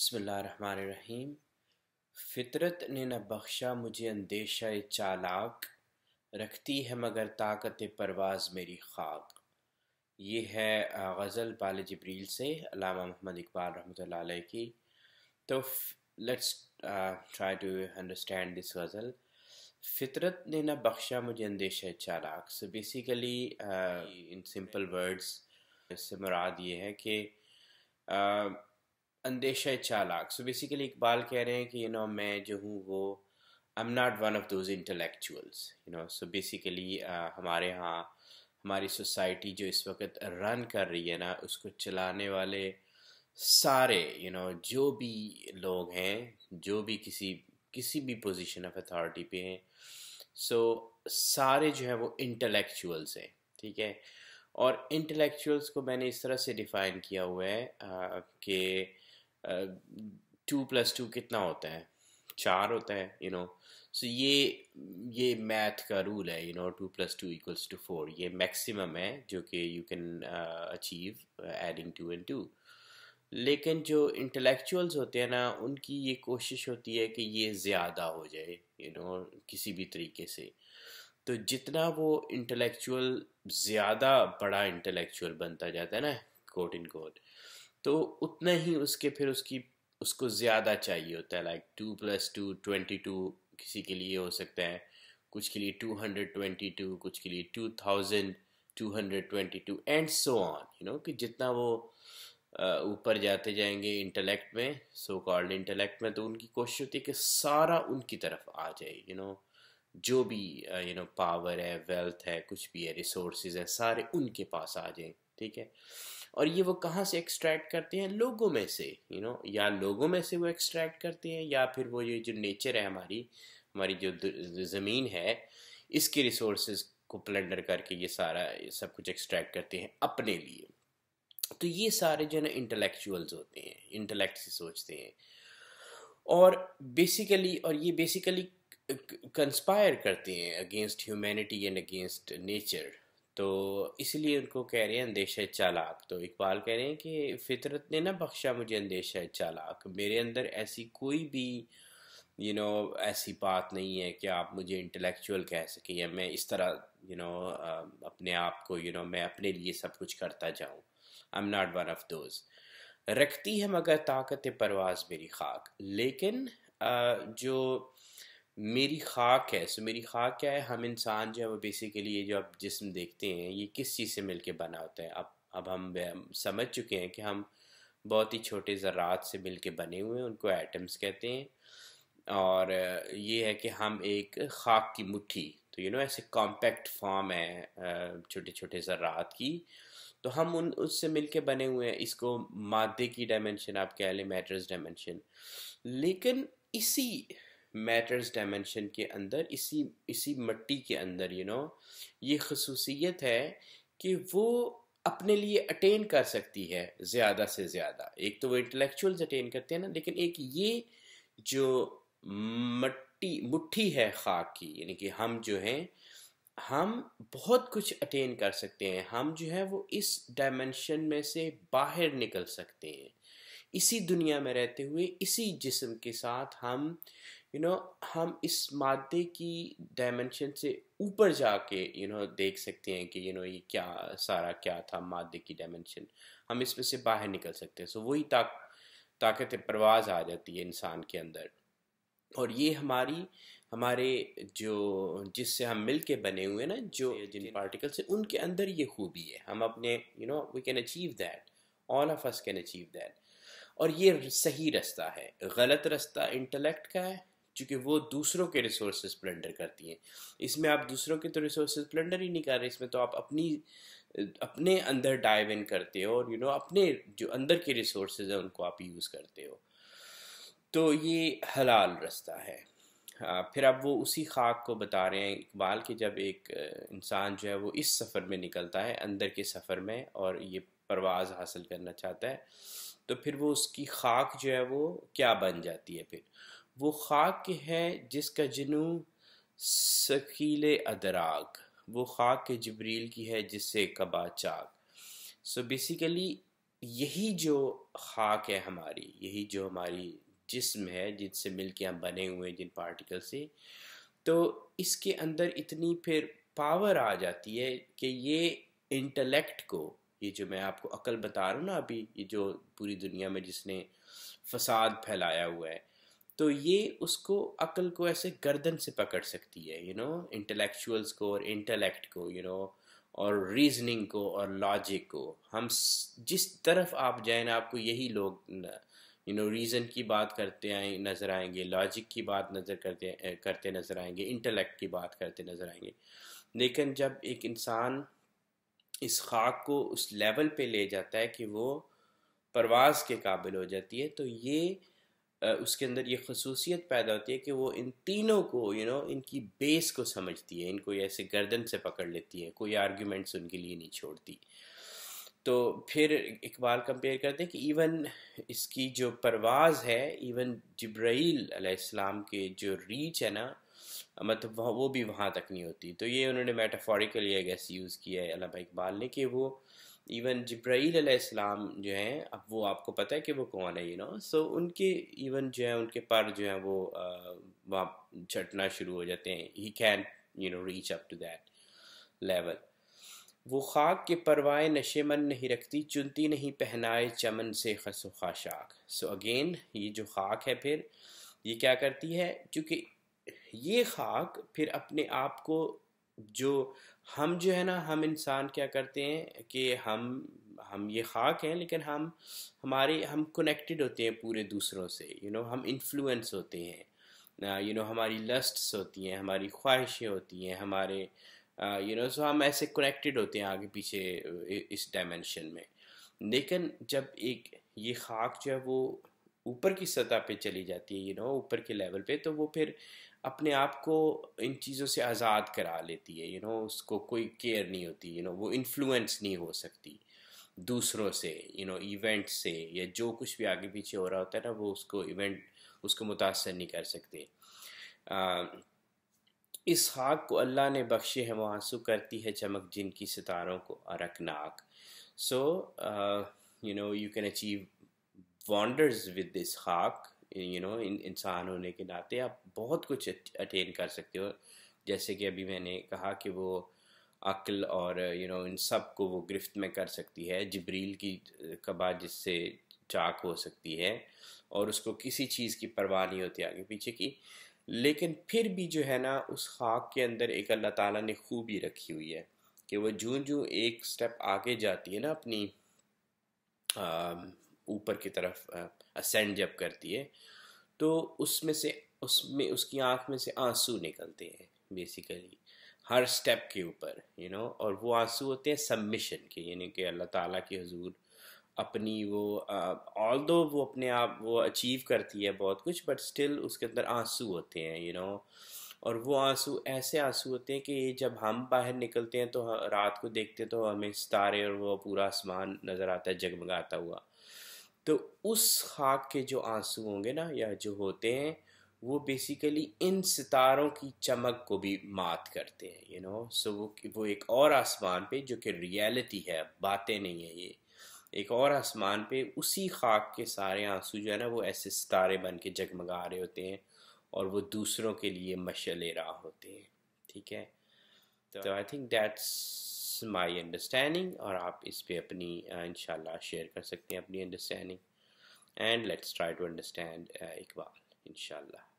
बिस्मिल्लाहिर्रहमानिर्रहीम। फितरत ने न बख्शा मुझे अंदेशा चालाक, रखती है मगर ताकत परवाज़ मेरी खाक। ये है गज़ल बाल जिब्रील से अल्लामा मोहम्मद इकबाल रहमतुल्लाह अलैह की। तो let's try to understand this गज़ल। फितरत ने न बख्शा मुझे अंदेशा चालाक। So basically in simple words इससे मुराद ये है कि अंदेशा चालाक। सो बेसिकली इकबाल कह रहे हैं कि मैं जो हूँ वो I am not one of those intellectuals. So basically हमारे यहाँ हमारी सोसाइटी जो इस वक्त रन कर रही है ना, उसको चलाने वाले सारे जो भी लोग हैं, जो भी किसी भी पोजीशन ऑफ अथॉरिटी पे हैं, सो सारे जो है वो इंटेलेक्चुअल्स हैं। ठीक है। और इंटेलेक्चुअल्स को मैंने इस तरह से डिफ़ाइन किया हुआ है कि 2+2 कितना होता है, 4 होता है। सो ये मैथ का रूल है। 2+2 = 4। ये मैक्सिमम है जो कि you can achieve adding 2 and 2। लेकिन जो इंटेलेक्चुअल्स होते हैं ना, उनकी ये कोशिश होती है कि ये ज़्यादा हो जाए किसी भी तरीके से। तो जितना वो इंटेलेक्चुअल ज़्यादा बड़ा इंटेलेक्चुअल बनता जाता है ना, कोट इन कोट, तो उतना ही उसको ज़्यादा चाहिए होता है। लाइक 2+2 22 किसी के लिए हो सकता है, कुछ के लिए 222, कुछ के लिए 2222 एंड सो ऑन। कि जितना वो ऊपर जाते जाएंगे इंटेलेक्ट में, सो कॉल्ड इंटेलेक्ट में, तो उनकी कोशिश होती है कि सारा उनकी तरफ आ जाए। जो भी पावर है, वेल्थ है, कुछ भी है, रिसोर्सेज है, सारे उनके पास आ जाएं। ठीक है। और ये वो कहाँ से एक्सट्रैक्ट करते हैं? लोगों में से। या लोगों में से वो एक्सट्रैक्ट करते हैं, या फिर वो ये जो नेचर है, हमारी जो ज़मीन है, इसके रिसोर्सेज को प्लंडर करके ये सब कुछ एक्सट्रैक्ट करते हैं अपने लिए। तो ये सारे जो है ना इंटेलेक्चुअल्स होते हैं, इंटेलेक्ट से सोचते हैं, और ये बेसिकली कंस्पायर करते हैं against humanity and against nature. तो इसलिए उनको कह रहे हैं अंदेशा चालाक। तो इकबाल कह रहे हैं कि फितरत ने ना बख्शा मुझे अंदेशा चालाक। मेरे अंदर ऐसी कोई भी ऐसी बात नहीं है कि आप मुझे इंटेलेक्चुअल कह सकें, या मैं इस तरह अपने आप को मैं अपने लिए सब कुछ करता जाऊं। I am not one of those. रखती है मगर ताकत परवाज़ मेरी खाक। लेकिन जो मेरी खाक है, सो मेरी खाक क्या है? हम इंसान जो है वो बेसिकली ये जो आप जिस्म देखते हैं, ये किस चीज़ से मिलके बना होता है? अब हम समझ चुके हैं कि हम बहुत ही छोटे ज़रात से मिलके बने हुए हैं, उनको एटम्स कहते हैं। और ये है कि हम एक खाक की मुट्ठी, तो ऐसे कॉम्पैक्ट फॉर्म है छोटे छोटे ज़रात की, तो हम उससे मिलके बने हुए हैं। इसको मादे की डायमेंशन आप कह लें, मैटर्स डायमेंशन। लेकिन इसी मैटर्स डायमेंशन के अंदर, इसी मिट्टी के अंदर ये खसूसियत है कि वो अपने लिए अटेन कर सकती है ज़्यादा से ज़्यादा। एक तो वो इंटेलेक्चुअल्स अटेन करते हैं ना, लेकिन एक ये जो मुट्ठी है खाक की, यानी कि हम जो हैं, हम बहुत कुछ अटेन कर सकते हैं। हम जो है वो इस डायमेंशन में से बाहर निकल सकते हैं। इसी दुनिया में रहते हुए, इसी जिस्म के साथ हम हम इस मादे की डायमेंशन से ऊपर जाके देख सकते हैं कि ये क्या था मादे की डायमेंशन। हम इसमें से बाहर निकल सकते हैं। सो वही ताकत परवाज़ आ जाती है इंसान के अंदर। और ये हमारे जिससे हम मिल के बने हुए ना, जिन पार्टिकल से, उनके अंदर ये खूबी है। हम अपने we can achieve that, all of us can achieve that. और ये सही रास्ता है। गलत रास्ता इंटेलेक्ट का है, क्योंकि वो दूसरों के रिसोर्सेज प्लंडर करती हैं। इसमें आप दूसरों के तो रिसोर्सेज प्लंडर ही नहीं कर रहे, इसमें तो आप अपने अंदर डाइव इन करते हो, और अपने जो अंदर के रिसोर्सेज हैं उनको आप यूज़ करते हो। तो ये हलाल रास्ता है। फिर अब वो उसी खाक को बता रहे हैं इकबाल कि जब एक इंसान जो है वो इस सफ़र में निकलता है, अंदर के सफ़र में, और ये परवाज़ हासिल करना चाहता है, तो फिर वो उसकी खाक जो है वो क्या बन जाती है? फिर वो खाक है जिसका जुनू सकीले अदराग, वो खाक जिब्रील की है जिससे कबा चाक। सो बेसिकली یہی جو خاک ہے ہماری، یہی جو ہماری جسم ہے جن سے مل کے ہم بنے ہوئے ہیں، جن پارٹیکل سے، تو اس کے اندر اتنی پھر پاور آ جاتی ہے کہ یہ انٹلیکٹ کو، یہ جو میں آپ کو عقل بتا رہا ہوں نا ابھی، یہ جو پوری دنیا میں جس نے فساد پھیلایا ہوا ہے، تو یہ اس کو عقل کو ایسے گردن سے پکڑ سکتی ہے، انٹلیکچوئلس کو اور انٹلیکٹ کو، اور ریزننگ کو اور لاجک کو. ہم جس طرف آپ جائیں نا، آپ کو یہی لوگ ریزن کی بات کرتے نظر آئیں گے، لاجک کی بات کرتے نظر آئیں گے، انٹلیکٹ کی بات کرتے نظر آئیں گے. لیکن جب ایک انسان اس خاک کو اس لیول پہ لے جاتا ہے کہ وہ پرواز کے قابل ہو جاتی ہے، تو یہ اس کے اندر یہ خصوصیت پیدا ہوتی ہے کہ وہ ان تینوں کو ان کی بیس کو سمجھتی ہے، ان کو ایسے گردن سے پکڑ لیتی ہے، کوئی آرگیومنٹس ان کے لیے نہیں چھوڑتی. تو پھر اقبال کمپیئر کرتے ہیں کہ ایون اس کی جو پرواز ہے، ایون جبرائیل علیہ السلام کے جو ریچ ہے نا، مطلب وہ بھی وہاں تک نہیں ہوتی. تو یہ انہوں نے میٹافوریکلی آئی گیس یوز کیا ہے علامہ اقبال نے، کہ وہ ایون جبرائیل علیہ السلام جو ہیں، اب وہ آپ کو پتہ ہے کہ وہ کون ہے، سو ان کے ایون جو ہیں ان کے پر جو ہیں وہ وہاں چھٹنا شروع ہو جاتے ہیں. He can reach up to that level. وہ خاک کے پروائے نشے من نہیں رکھتی، چنتی نہیں پہنائے چمن سے خس و خاشاک. سو اگین یہ جو خاک ہے پھر یہ کیا کرتی ہے، چونکہ یہ خاک پھر اپنے آپ کو، جو ہم جو ہے نا، ہم انسان کیا کرتے ہیں کہ ہم یہ خاک ہیں، لیکن ہم کنیکٹڈ ہوتے ہیں پورے دوسروں سے، ہم انفلوئنس ہوتے ہیں، ہماری لسٹس ہوتی ہیں، ہماری خواہشیں ہوتی ہیں، ہمارے سو ہم ایسے کنیکٹڈ ہوتے ہیں آگے پیچھے اس ڈائمینشن میں. لیکن جب ایک یہ خاک جو ہے وہ اوپر کی سطح پہ چلی جاتی ہے، اوپر کے لیول پہ، تو وہ پھر اپنے آپ کو ان چیزوں سے آزاد کرا لیتی ہے، اس کو کوئی کیئر نہیں ہوتی، وہ انفلوئنس نہیں ہو سکتی دوسروں سے، ایونٹ سے، یا جو کچھ بھی آگے پیچھے ہو رہا ہوتا ہے نا، وہ اس کو متاثر نہیں کر سکتے. اس خاک کو اللہ نے بخشے ہیں وہ آنسو، کرتی ہے چمک جن کی ستاروں کو ارکناک. So you can achieve wonders with this خاک. انسان ہونے کے ناطے آپ بہت کچھ اٹین کر سکتے ہو، جیسے کہ ابھی میں نے کہا کہ وہ عقل اور ان سب کو وہ گرفت میں کر سکتی ہے، جبریل کی قبا جس سے چاک ہو سکتی ہے، اور اس کو کسی چیز کی پرواہ نہیں ہوتی آگے پیچھے کی. لیکن پھر بھی جو ہے نا، اس خاک کے اندر ایک اللہ تعالیٰ نے خوبی رکھی ہوئی ہے کہ وہ جوں ایک سٹیپ آگے جاتی ہے نا اپنی اوپر کی طرف اسینڈ جب کرتی ہے، تو اس کی آنکھ میں سے آنسو نکلتے ہیں بیسیکلی ہر سٹیپ کے اوپر، اور وہ آنسو ہوتے ہیں سبمیشن کے، یعنی کہ اللہ تعالیٰ کے حضور اپنی وہ آلدو وہ اپنے آپ وہ اچیو کرتی ہے بہت کچھ، بٹ اسٹل اس کے اندر آنسو ہوتے ہیں، اور وہ آنسو ایسے آنسو ہوتے ہیں کہ جب ہم باہر نکلتے ہیں تو رات کو دیکھتے تو ہمیں ستارے اور وہ پورا آسمان نظر آتا ہے جگمگاتا ہوا. تو اس خاک کے جو آنسو ہوں گے نا، یا جو ہوتے ہیں، وہ بیسیکلی ان ستاروں کی چمک کو بھی مات کرتے ہیں، سو وہ ایک اور آسمان پہ، جو کہ ریئلٹی ہے، باتیں نہیں ہیں، یہ ایک اور آسمان پہ اسی خاک کے سارے آنسو جو ہے نا، وہ ایسے ستارے بن کے جگمگا رہے ہوتے ہیں، اور وہ دوسروں کے لیے مشعل راہ ہوتے ہیں. ٹھیک ہے، تو I think that's my understanding, اور آپ اس پہ اپنی انشاءاللہ شیئر کر سکتے ہیں اپنی understanding. And let's try to understand Iqbal انشاءاللہ.